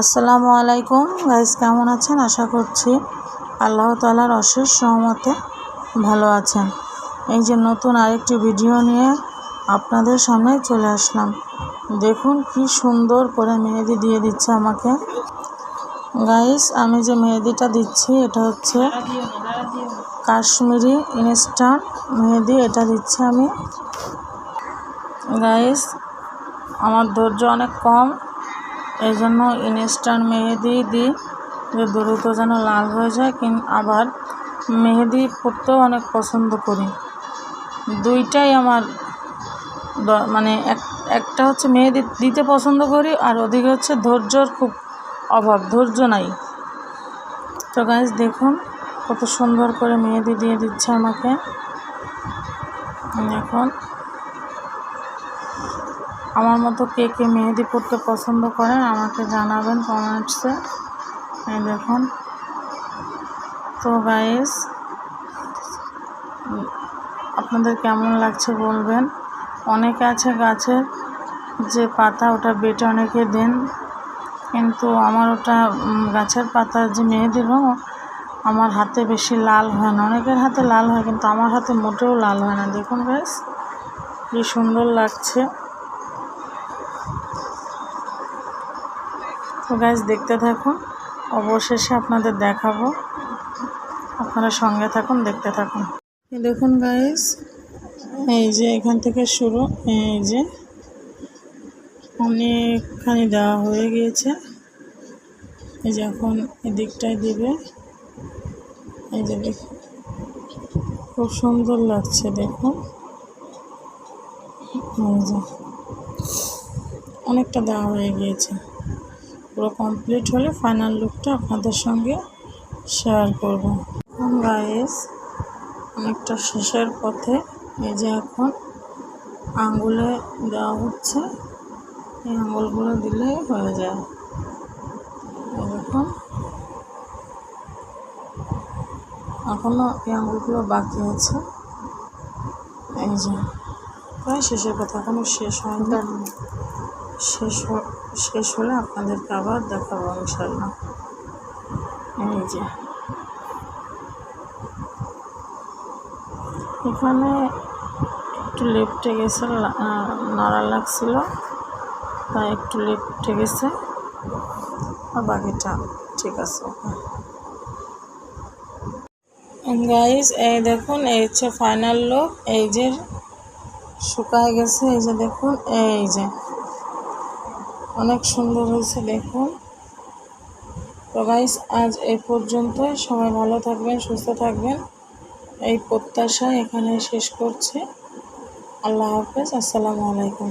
আসসালামু আলাইকুম গাইস, কেমন আছেন? আশা করছি আল্লাহ তাআলার অশেষ রহমতে ভালো আছেন। এই যে নতুন আরেকটি ভিডিও নিয়ে আপনাদের সামনে চলে আসলাম। দেখুন কি সুন্দর করে মেহেদি দিয়ে দিচ্ছে আমাকে। গাইস, আমি যে মেহেদিটা দিচ্ছি এটা হচ্ছে কাশ্মীরি ইনস্ট্যান্ট মেহেদি, এটা দিচ্ছি আমি। গাইস, আমার ধৈর্য অনেক কম, এই জন্য ইনস্ট্যান্ট মেহেদি দিই যে দ্রুত যেন লাল হয়ে যায়। আবার মেহেদি পরতেও অনেক পছন্দ করি। দুইটাই আমার মানে একটা হচ্ছে মেহেদি দিতে পছন্দ করি, আর ওদিকে হচ্ছে ধৈর্যর খুব অভাব, ধৈর্য নাই। তো গাইস দেখুন কত সুন্দর করে মেহেদি দিয়ে দিচ্ছে আমাকে। এখন আমার মতো কে কে মেহেদি পরতে পছন্দ করেন আমাকে জানাবেন কমেন্টসে। এই দেখুন। তো গাইস, আপনাদের কেমন লাগছে বলবেন। অনেকে আছে গাছের যে পাতা ওটা বেটে অনেকে দেন, কিন্তু আমার ওটা গাছের পাতার যে মেহেদির রঙ আমার হাতে বেশি লাল হয় না। অনেকের হাতে লাল হয়, কিন্তু আমার হাতে মোটেও লাল হয় না। দেখুন গাইস কি সুন্দর লাগছে। তো গাইস দেখতে থাকুন, অবশেষে আপনাদের দেখাবো। আপনারা সঙ্গে থাকুন, দেখতে থাকুন। দেখুন গাইস, এই যে এখান থেকে শুরু, এই যে অনেকখানি দেওয়া হয়ে গিয়েছে। এই যে এখন এদিকটাই দিবে। এই যে দেখুন খুব সুন্দর লাগছে। দেখুন এই যে অনেকটা দেওয়া হয়ে গিয়েছে। পুরো কমপ্লিট হলে ফাইনাল লুকটা আপনাদের সঙ্গে শেয়ার করব। গাইস, অনেকটা শেষের পথে। এই যে এখন আঙ্গুলে দেওয়া হচ্ছে, এই আঙ্গুলগুলো দিলে হয়ে যায়। দেখুন এখনো এই আঙ্গুলগুলো বাকি আছে। এই যে প্রায় শেষের কথা, এখনো শেষ হয়নি। শেষ হলে আপনাদেরকে আবার দেখাবো ইনশাল্লাহ। এই যে এখানে একটু লেপটে গেছে, নাড়া লাগছিল, তাই একটু লেপটে গেছে, আর বাকিটা ঠিক আছে। গাইস এই দেখুন, এই হচ্ছে ফাইনাল লুক। এই যে শুকায় গেছে, এই যে দেখুন, এই যে অনেক সুন্দর হয়েছে দেখুন। তো গাইস আজ এই পর্যন্তই। সবাই ভালো থাকবেন, সুস্থ থাকবেন, এই প্রত্যাশা এখানে শেষ করছি। আল্লাহ হাফেজ, আসসালামু আলাইকুম।